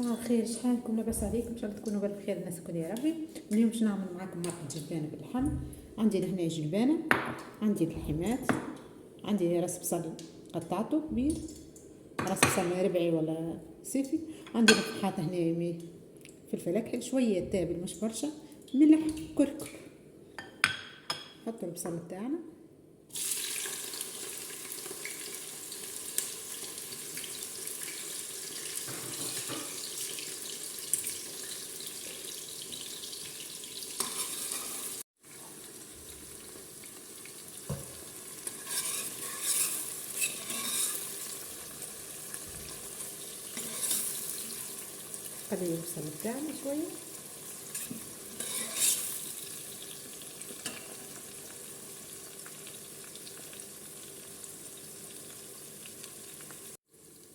صباح الخير، شحالكم؟ لاباس عليكم؟ ان شاء الله تكونوا بالف خير الناس الكل يا ربي. اليوم باش نعمل معاكم مرقه جلبانه باللحم. عندي لهنا جلبانه، عندي الحمات، عندي راس بصل قطعته كبير، راس بصل ربعي ولا سيفي، عندي نفحات هنا فلفل اكحل، شويه تابل مش برشا، ملح، كركم. نحطوا البصل بتاعنا، نقلي البصل بتاعنا شويه،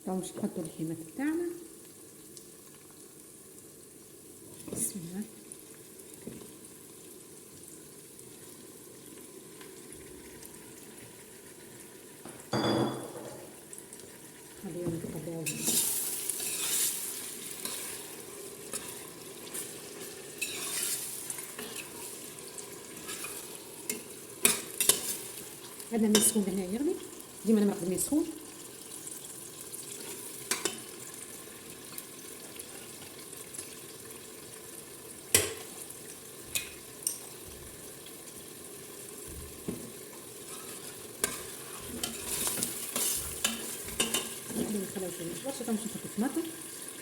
تو باش نحطوا الحمات بتاعنا. بسم الله. خليهم يتقلعوا. هذا الماء السخون هنا يغلي، ديما نمرق الماء السخون. نخليو شويه مش برشا، باش نحطو الطماطم.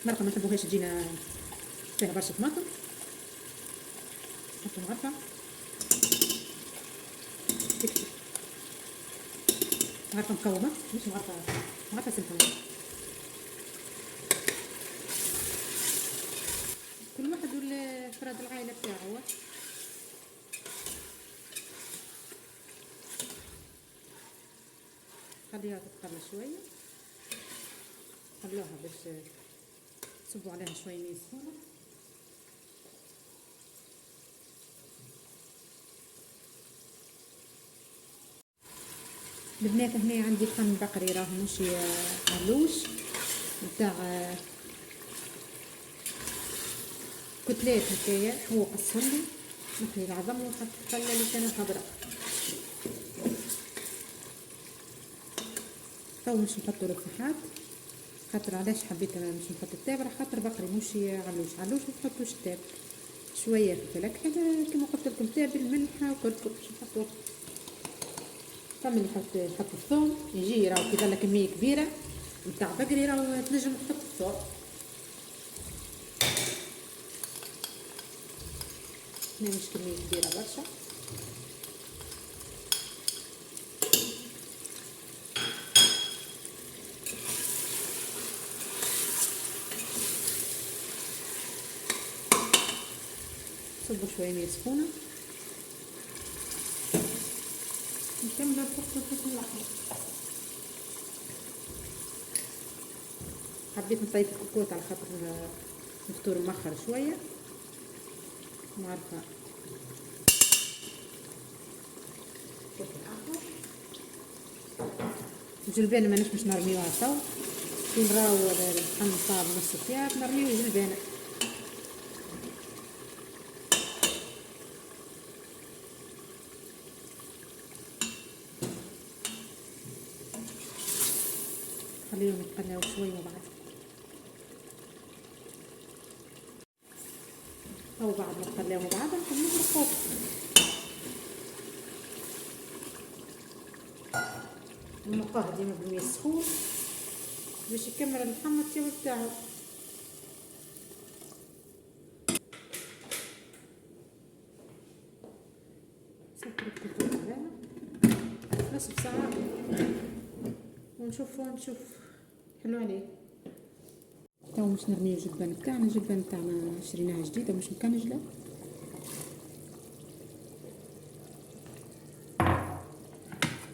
المرقه ما نحبوهاش تجينا فيها برشا طماطم. نحطو معرفه تكتك، معرفه مكومه مش معرفه سمحه. كل واحد والفراد العائله بتاعه. خليها تتقلى شويه، خلوها باش تصبوا عليها شويه ماء سخونه. البنات هنا عندي لحم بقري، راه ماشي علوش، نتاع كتلات هكايا. هو قصهم نخلي العظم ونحط الخله اللي كانت خضراء. تو مش نحطوا الفحات، خاطر علاش حبيت انا مش نحط التابر، خاطر بقري مش علوش ما تحطوش التابر. شويه فلفل اكحل كما قلت لكم، تابل، ملح وكركم. باش نحطوا فما اللي يحط الثوم، يجي راهو كي ظل كميه كبيره نتاع بقري راهو تنجم تحط الثوم. هنا مش كميه كبيره برشا. صبوا شويه ماء سخونه، نكمل نحط اللحمه. حبيت نطيب الكوكوط على خاطر الفطور مأخر شويه، معرفه الجلبانه ماناش باش نرميوها تو، كي نراو اللحم صاب نص ساعه نرميو الجلبانه. خليهم يتقلاو شويه بعد. او بعد ما تقلاو بعد نكملو الخوف. نقاه ديما بالماء السخون باش يكمل اللحم الطيب بتاعو. سكر الكتوب عليها نصف ساعة ونشوف حلو عليه. تو مش نرميو الجبان بتاعنا شريناها جديدة مش مكنجلة.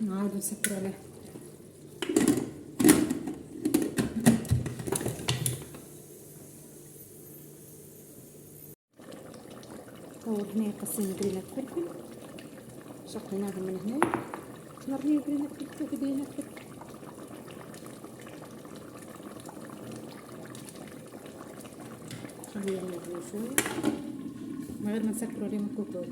نعاودو نسكرو عليه. تو هنا قصينا قرينة فلفل، شقيناهم من هنا، نرميو قرينة فلفل في قرينة فلفل. نديرو نغليو شويه من غير ما نسكروا عليهم الكوكوط.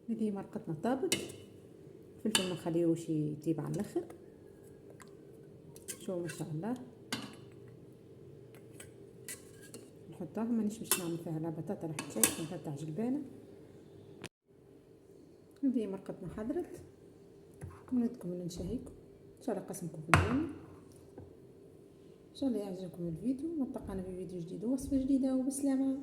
هذه مرقتنا طابت. الفلفل ما نخليوش يطيب على الاخر. شوفوا ما شاء الله. نحطها مانيش باش نعمل فيها لا بطاطا لا حتى شيء، بطاطا جلبانه. هذه مرقتنا حضرت. نتمنىكم نشهيكم ان شاء الله. قسمكم في الدنيا ان شاء الله يعجبكم الفيديو. نلتقينا في فيديو جديد ووصفه جديده وبسلامه.